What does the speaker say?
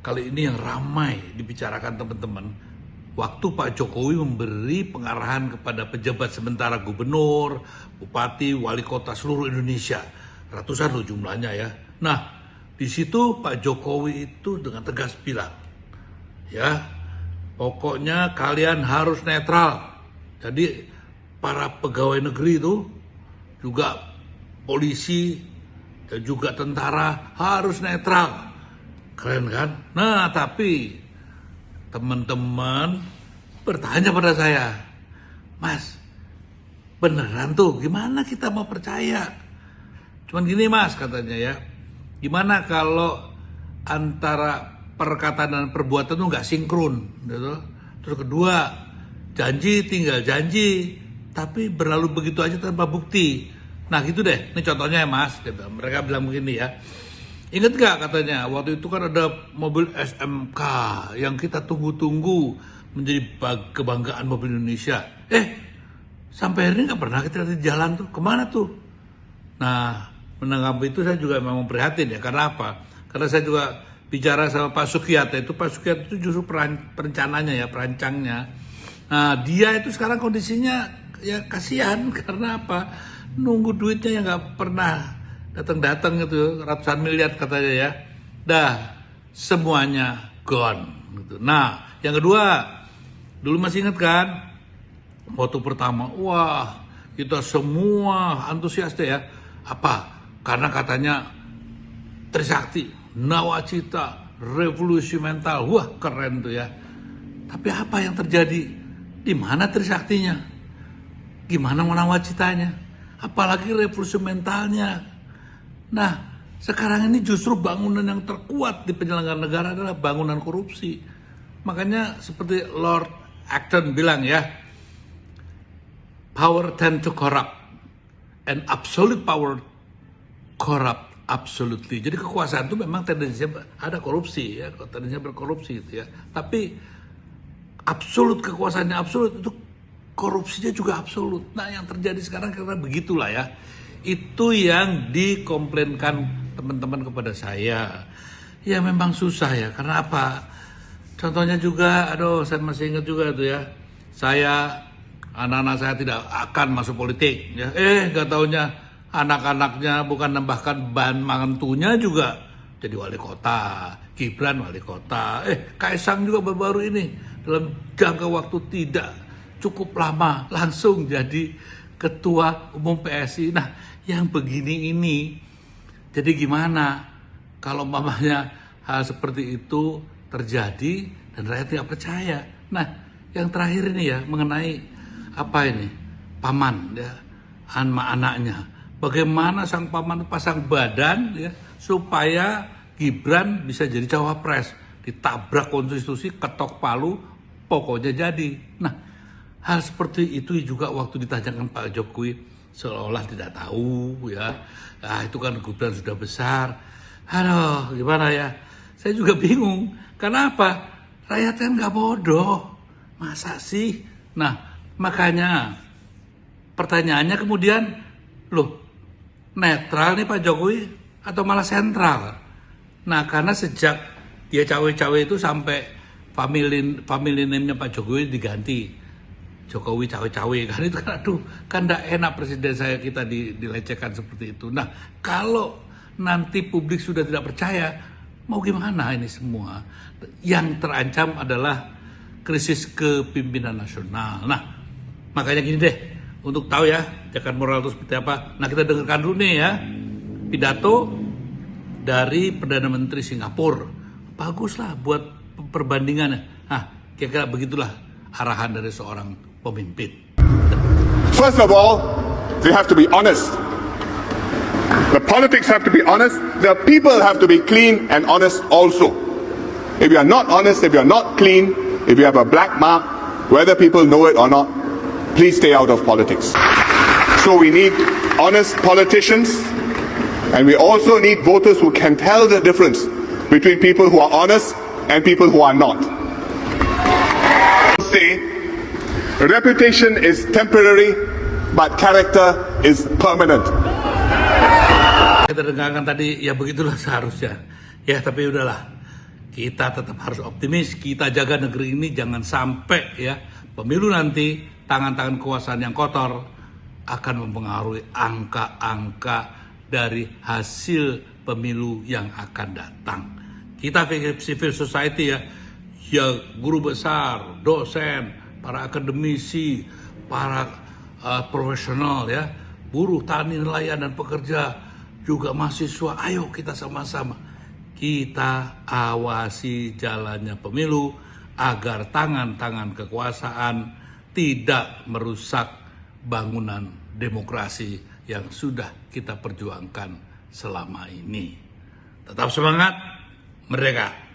kali ini yang ramai dibicarakan teman-teman, waktu Pak Jokowi memberi pengarahan kepada pejabat sementara gubernur, bupati, wali kota seluruh Indonesia, ratusan loh jumlahnya ya. Nah, di situ Pak Jokowi itu dengan tegas bilang, ya, pokoknya kalian harus netral. Jadi para pegawai negeri itu juga polisi dan juga tentara harus netral. Keren kan? Nah, tapi teman-teman bertanya pada saya, Mas, beneran tuh gimana kita mau percaya? Cuman gini Mas katanya ya, gimana kalau antara perkataan dan perbuatan tuh nggak sinkron, gitu. Terus kedua, janji tinggal janji, tapi berlalu begitu aja tanpa bukti. Nah gitu deh, ini contohnya ya Mas, gitu. Mereka bilang begini ya, ingat gak katanya, waktu itu kan ada mobil SMK yang kita tunggu-tunggu menjadi kebanggaan mobil Indonesia. Sampai hari ini gak pernah kita lihat di jalan tuh, kemana tuh? Nah, menanggapi itu saya juga memang prihatin ya, karena apa? Karena saya juga bicara sama Pak Sukyat, itu Pak Sukyat itu justru perencananya ya, perancangnya. Nah, dia itu sekarang kondisinya ya kasihan, karena apa? Nunggu duitnya yang gak pernah datang gitu, ratusan miliar katanya ya. Dah, semuanya gone gitu. Nah, yang kedua, dulu masih ingat kan? Waktu pertama, wah, kita semua antusias deh ya. Apa? Karena katanya Trisakti, Nawacita, revolusi mental. Wah, keren tuh ya. Tapi apa yang terjadi? Di mana Trisaktinya? Gimana Nawacitanya? Apalagi revolusi mentalnya. Nah, sekarang ini justru bangunan yang terkuat di penyelenggaraan negara adalah bangunan korupsi. Makanya seperti Lord Acton bilang ya, power tend to corrupt, and absolute power corrupt absolutely. Jadi kekuasaan itu memang tendensinya ada korupsi ya, tendensinya berkorupsi gitu ya. Tapi absolut, kekuasaannya absolut, itu korupsinya juga absolut. Nah, yang terjadi sekarang karena begitulah ya. Itu yang dikomplainkan teman-teman kepada saya. Ya memang susah ya, karena apa? Contohnya juga, aduh saya masih ingat juga tuh ya. Anak-anak saya tidak akan masuk politik ya. Gak taunya anak-anaknya bukan nambahkan bahan mantunya juga jadi wali kota. Gibran wali kota. Kaisang juga baru-baru ini dalam jangka waktu tidak cukup lama langsung jadi ketua umum PSI. Nah, yang begini ini, jadi gimana kalau mamanya hal seperti itu terjadi dan rakyat tidak percaya? Nah, yang terakhir ini ya mengenai apa ini, paman ya, sama anaknya. Bagaimana sang paman pasang badan ya supaya Gibran bisa jadi cawapres, ditabrak konstitusi, ketok palu, pokoknya jadi. Nah, hal seperti itu juga waktu ditanyakan Pak Jokowi seolah-olah tidak tahu ya. Nah, itu kan Gibran sudah besar. Aduh, gimana ya? Saya juga bingung. Karena apa? Rakyat kan nggak bodoh. Masa sih? Nah, makanya pertanyaannya kemudian, loh, netral nih Pak Jokowi atau malah sentral? Nah, karena sejak dia cawe-cawe itu sampai family name-nya Pak Jokowi diganti. Jokowi cawe-cawe kan, itu kan aduh, kan enggak enak presiden saya kita dilecehkan seperti itu. Nah, kalau nanti publik sudah tidak percaya, mau gimana ini semua? Yang terancam adalah krisis kepimpinan nasional. Nah, makanya gini deh, untuk tahu ya jagat moral itu seperti apa. Nah, kita dengarkan dulu nih ya pidato dari Perdana Menteri Singapura. Bagus lah buat perbandingannya. Nah, kira-kira begitulah arahan dari seorang pemimpin. First of all, they have to be honest. The politics have to be honest. The people have to be clean and honest also. If you are not honest, if you are not clean, if you have a black mark, whether people know it or not, please stay out of politics. So we need honest politicians, and we also need voters who can tell the difference between people who are honest and people who are not. Say, reputation is temporary, but character is permanent. Kita dengarkan tadi, ya begitulah seharusnya. Ya, tapi udahlah. kita tetap harus optimis, kita jaga negeri ini jangan sampai ya pemilu nanti tangan-tangan kekuasaan yang kotor akan mempengaruhi angka-angka dari hasil pemilu yang akan datang. Kita civil society ya guru besar, dosen, para akademisi, para profesional ya, buruh, tani, nelayan dan pekerja, juga mahasiswa, ayo kita sama-sama kita awasi jalannya pemilu agar tangan-tangan kekuasaan tidak merusak bangunan demokrasi yang sudah kita perjuangkan selama ini. Tetap semangat, merdeka!